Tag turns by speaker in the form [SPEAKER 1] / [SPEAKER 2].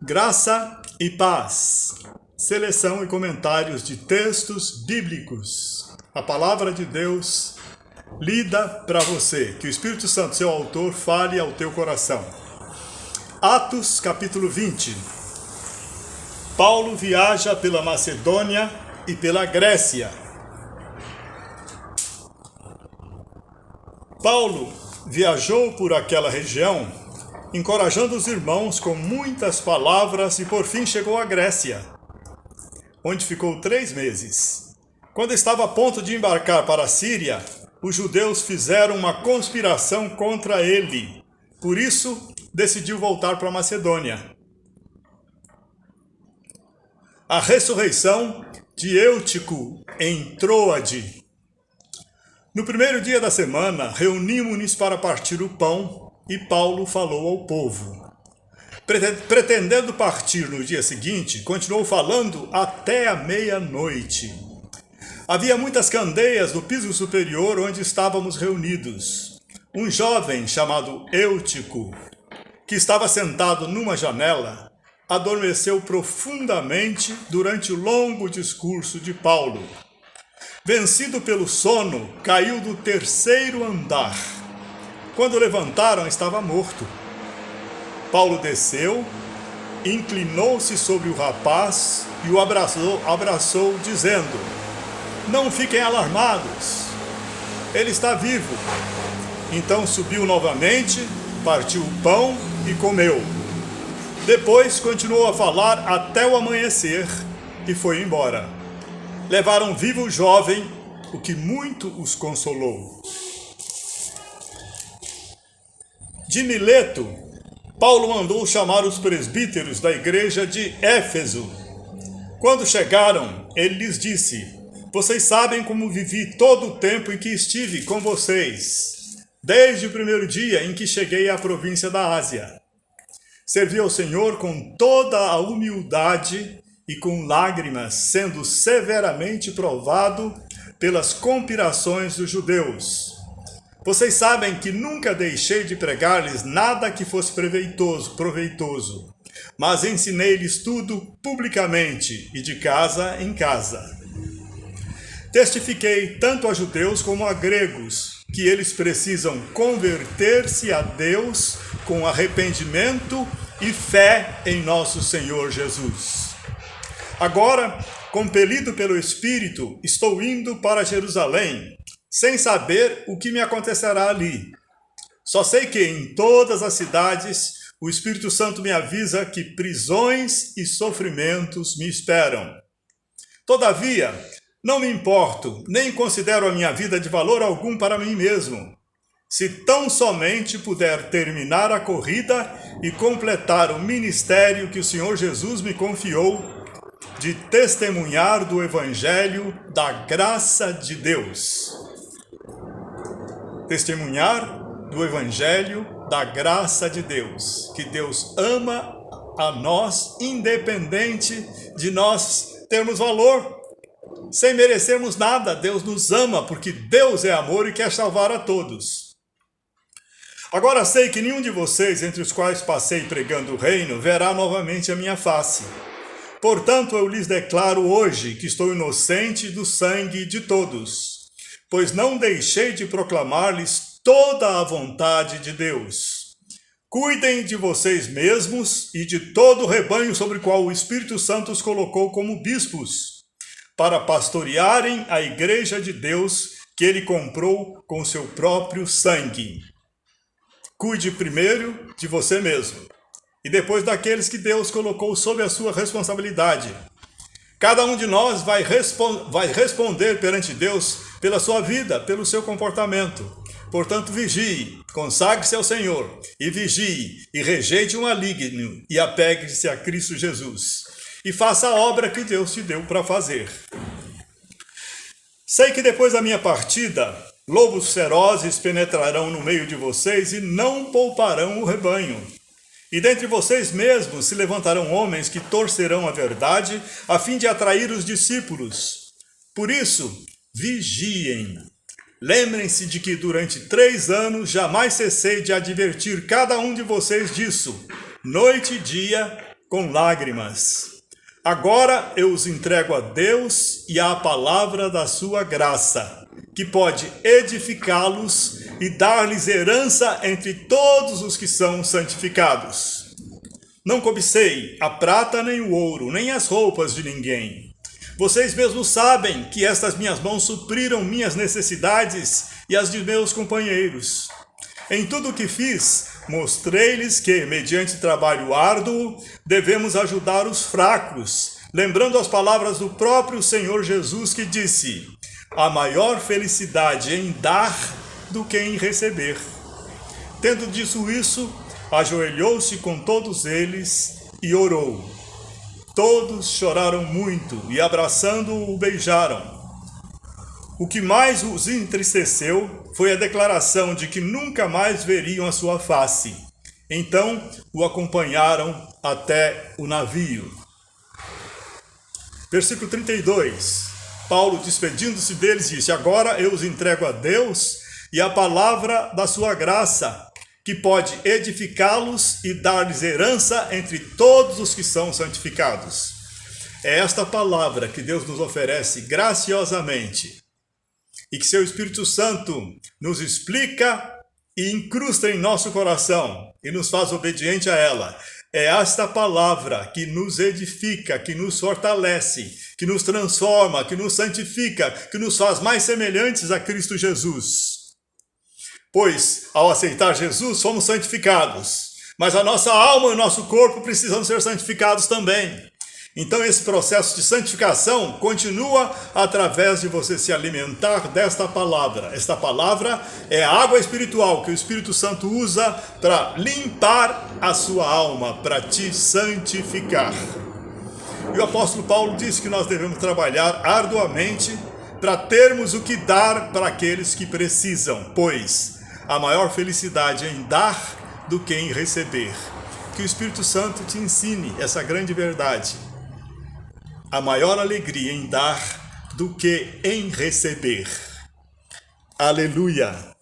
[SPEAKER 1] Graça e paz. Seleção e comentários de textos bíblicos. A palavra de Deus lida para você. Que o Espírito Santo, seu autor, fale ao teu coração. Atos, capítulo 20. Paulo viaja pela Macedônia e pela Grécia. Paulo viajou por aquela região, encorajando os irmãos com muitas palavras e por fim chegou à Grécia, onde ficou 3 meses. Quando estava a ponto de embarcar para a Síria, os judeus fizeram uma conspiração contra ele. Por isso, decidiu voltar para a Macedônia. A ressurreição de Eutico em Troade. No primeiro dia da semana, reunimos-nos para partir o pão e Paulo falou ao povo. Pretendendo partir no dia seguinte, continuou falando até a meia-noite. Havia muitas candeias no piso superior onde estávamos reunidos. Um jovem chamado Eutico, que estava sentado numa janela, adormeceu profundamente durante o longo discurso de Paulo. Vencido pelo sono, caiu do 3º andar. Quando levantaram, estava morto. Paulo desceu, inclinou-se sobre o rapaz e o abraçou, dizendo: "Não fiquem alarmados, ele está vivo." Então subiu novamente, partiu o pão e comeu. Depois continuou a falar até o amanhecer e foi embora. Levaram vivo o jovem, o que muito os consolou. De Mileto, Paulo mandou chamar os presbíteros da igreja de Éfeso. Quando chegaram, ele lhes disse: "Vocês sabem como vivi todo o tempo em que estive com vocês, desde o primeiro dia em que cheguei à província da Ásia. Servi ao Senhor com toda a humildade e com lágrimas, sendo severamente provado pelas conspirações dos judeus. Vocês sabem que nunca deixei de pregar-lhes nada que fosse proveitoso, mas ensinei-lhes tudo publicamente e de casa em casa. Testifiquei tanto a judeus como a gregos que eles precisam converter-se a Deus com arrependimento e fé em nosso Senhor Jesus. Agora, compelido pelo Espírito, estou indo para Jerusalém, sem saber o que me acontecerá ali. Só sei que em todas as cidades o Espírito Santo me avisa que prisões e sofrimentos me esperam. Todavia, não me importo, nem considero a minha vida de valor algum para mim mesmo, se tão somente puder terminar a corrida e completar o ministério que o Senhor Jesus me confiou, de testemunhar do Evangelho da graça de Deus." Testemunhar do Evangelho da graça de Deus, que Deus ama a nós, independente de nós termos valor, sem merecermos nada. Deus nos ama, porque Deus é amor e quer salvar a todos. Agora sei que nenhum de vocês, entre os quais passei pregando o reino, verá novamente a minha face. Portanto, eu lhes declaro hoje que estou inocente do sangue de todos, pois não deixei de proclamar-lhes toda a vontade de Deus. Cuidem de vocês mesmos e de todo o rebanho sobre o qual o Espírito Santo os colocou como bispos, para pastorearem a igreja de Deus que ele comprou com seu próprio sangue. Cuide primeiro de você mesmo e depois daqueles que Deus colocou sob a sua responsabilidade. Cada um de nós vai responder perante Deus pela sua vida, pelo seu comportamento. Portanto, vigie, consagre-se ao Senhor, e vigie, e rejeite o maligno, e apegue-se a Cristo Jesus, e faça a obra que Deus te deu para fazer. Sei que depois da minha partida, lobos ferozes penetrarão no meio de vocês e não pouparão o rebanho. E dentre vocês mesmos se levantarão homens que torcerão a verdade, a fim de atrair os discípulos. Por isso, vigiem. Lembrem-se de que durante 3 anos jamais cessei de advertir cada um de vocês disso, noite e dia, com lágrimas. Agora eu os entrego a Deus e à palavra da sua graça, que pode edificá-los e dar-lhes herança entre todos os que são santificados. Não cobicei a prata nem o ouro, nem as roupas de ninguém. Vocês mesmos sabem que estas minhas mãos supriram minhas necessidades e as de meus companheiros. Em tudo o que fiz, mostrei-lhes que, mediante trabalho árduo, devemos ajudar os fracos, lembrando as palavras do próprio Senhor Jesus que disse: há maior felicidade em dar do que em receber. Tendo dito isso, ajoelhou-se com todos eles e orou. Todos choraram muito e, abraçando-o, o beijaram. O que mais os entristeceu foi a declaração de que nunca mais veriam a sua face. Então o acompanharam até o navio. Versículo 32. Paulo, despedindo-se deles, disse: agora eu os entrego a Deus e a palavra da sua graça, que pode edificá-los e dar-lhes herança entre todos os que são santificados. É esta palavra que Deus nos oferece graciosamente e que seu Espírito Santo nos explica e incrusta em nosso coração e nos faz obediente a ela. É esta palavra que nos edifica, que nos fortalece, que nos transforma, que nos santifica, que nos faz mais semelhantes a Cristo Jesus. Pois, ao aceitar Jesus, somos santificados, mas a nossa alma e o nosso corpo precisam ser santificados também. Então esse processo de santificação continua através de você se alimentar desta palavra. Esta palavra é a água espiritual que o Espírito Santo usa para limpar a sua alma, para te santificar. E o apóstolo Paulo disse que nós devemos trabalhar arduamente para termos o que dar para aqueles que precisam, pois a maior felicidade é em dar do que em receber. Que o Espírito Santo te ensine essa grande verdade. A maior alegria em dar do que em receber. Aleluia!